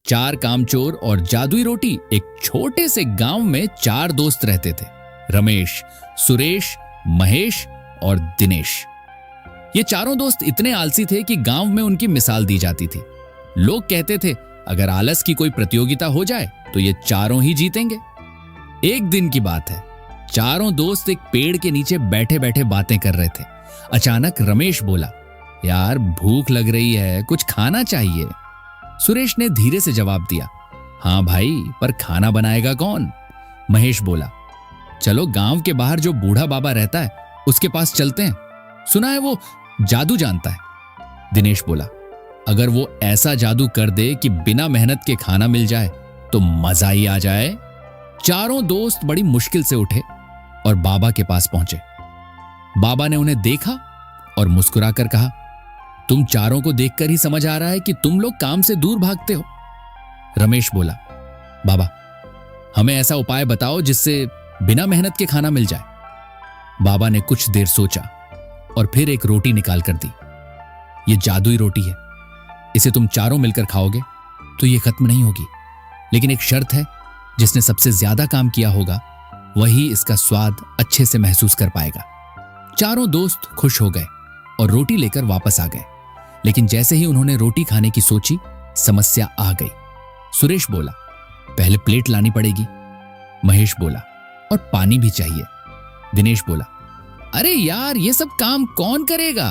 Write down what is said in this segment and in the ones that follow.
चार कामचोर और जादुई रोटी एक छोटे से गांव में चार दोस्त रहते थे। रमेश, सुरेश, महेश और दिनेश। ये चारों दोस्त इतने आलसी थे कि गांव में उनकी मिसाल दी जाती थी। लोग कहते थे अगर आलस की कोई प्रतियोगिता हो जाए तो ये चारों ही जीतेंगे। एक दिन की बात है, चारों दोस्त एक पेड़ के नीचे बैठे बैठे बातें कर रहे थे। अचानक रमेश बोला, यार भूख लग रही है, कुछ खाना चाहिए। सुरेश ने धीरे से जवाब दिया, हाँ भाई, पर खाना बनाएगा कौन? महेश बोला, चलो गांव के बाहर जो बूढ़ा बाबा रहता है उसके पास चलते हैं, सुना है वो जादू जानता है। दिनेश बोला, अगर वो ऐसा जादू कर दे कि बिना मेहनत के खाना मिल जाए तो मजा ही आ जाए। चारों दोस्त बड़ी मुश्किल से उठे और बाबा के पास पहुंचे। बाबा ने उन्हें देखा और मुस्कुराकर कहा, तुम चारों को देखकर ही समझ आ रहा है कि तुम लोग काम से दूर भागते हो। रमेश बोला, बाबा हमें ऐसा उपाय बताओ जिससे बिना मेहनत के खाना मिल जाए। बाबा ने कुछ देर सोचा और फिर एक रोटी निकाल कर दी। ये जादुई रोटी है, इसे तुम चारों मिलकर खाओगे तो ये खत्म नहीं होगी, लेकिन एक शर्त है, जिसने सबसे ज्यादा काम किया होगा वही इसका स्वाद अच्छे से महसूस कर पाएगा। चारों दोस्त खुश हो गए और रोटी लेकर वापस आ गए, लेकिन जैसे ही उन्होंने रोटी खाने की सोची, समस्या आ गई। सुरेश बोला, पहले प्लेट लानी पड़ेगी। महेश बोला, और पानी भी चाहिए। दिनेश बोला, अरे यार ये सब काम कौन करेगा?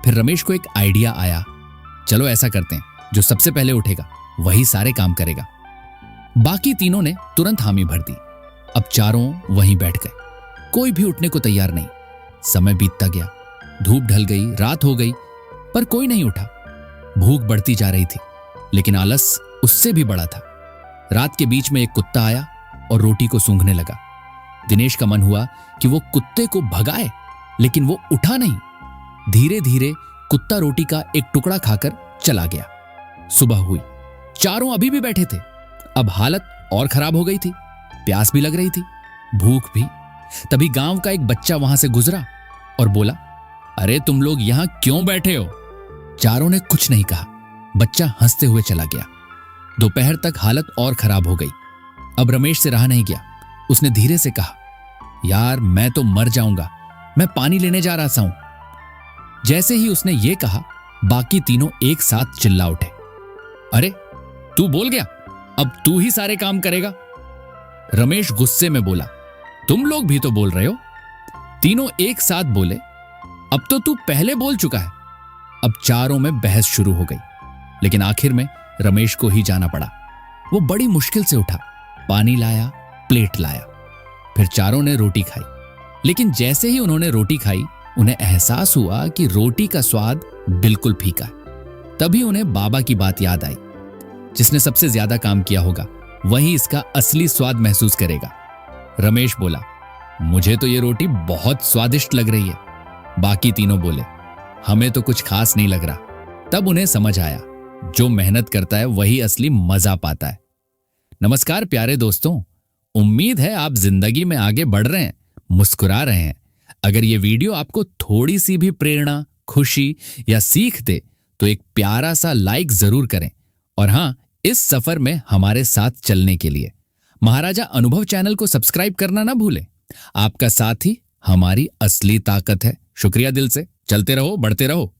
फिर रमेश को एक आइडिया आया, चलो ऐसा करते हैं, जो सबसे पहले उठेगा वही सारे काम करेगा। बाकी तीनों ने तुरंत हामी भर दी। अब चारों वहीं बैठ गए, कोई भी उठने को तैयार नहीं। समय बीतता गया, धूप ढल गई, रात हो गई, पर कोई नहीं उठा। भूख बढ़ती जा रही थी, लेकिन आलस उससे भी बड़ा था। रात के बीच में एक कुत्ता आया और रोटी को सूंघने लगा। दिनेश का मन हुआ कि वो कुत्ते को भगाए, लेकिन वो उठा नहीं। धीरे धीरे कुत्ता रोटी का एक टुकड़ा खाकर चला गया। सुबह हुई, चारों अभी भी बैठे थे। अब हालत और खराब हो गई थी, प्यास भी लग रही थी, भूख भी। तभी गांव का एक बच्चा वहां से गुजरा और बोला, अरे तुम लोग यहां क्यों बैठे हो? चारों ने कुछ नहीं कहा, बच्चा हंसते हुए चला गया। दोपहर तक हालत और खराब हो गई। अब रमेश से रहा नहीं गया, उसने धीरे से कहा, यार मैं तो मर जाऊंगा, मैं पानी लेने जा रहा हूं। जैसे ही उसने ये कहा, बाकी तीनों एक साथ चिल्ला उठे, अरे तू बोल गया, अब तू ही सारे काम करेगा। रमेश गुस्से में बोला, तुम लोग भी तो बोल रहे हो। तीनों एक साथ बोले, अब तो तू पहले बोल चुका है। अब चारों में बहस शुरू हो गई, लेकिन आखिर में रमेश को ही जाना पड़ा। वो बड़ी मुश्किल से उठा, पानी लाया, प्लेट लाया। फिर चारों ने रोटी खाई, लेकिन जैसे ही उन्होंने रोटी खाई, उन्हें एहसास हुआ कि रोटी का स्वाद बिल्कुल फीका है। तभी उन्हें बाबा की बात याद आई, जिसने सबसे ज्यादा काम किया होगा वही इसका असली स्वाद महसूस करेगा। रमेश बोला, मुझे तो ये रोटी बहुत स्वादिष्ट लग रही है। बाकी तीनों बोले, हमें तो कुछ खास नहीं लग रहा। तब उन्हें समझ आया, जो मेहनत करता है वही असली मजा पाता है। नमस्कार प्यारे दोस्तों, उम्मीद है आप जिंदगी में आगे बढ़ रहे हैं, मुस्कुरा रहे हैं। अगर ये वीडियो आपको थोड़ी सी भी प्रेरणा, खुशी या सीख दे तो एक प्यारा सा लाइक जरूर करें। और हाँ, इस सफर में हमारे साथ चलने के लिए महाराजा अनुभव चैनल को सब्सक्राइब करना ना भूलें। आपका साथ ही हमारी असली ताकत है। शुक्रिया दिल से। चलते रहो, बढ़ते रहो।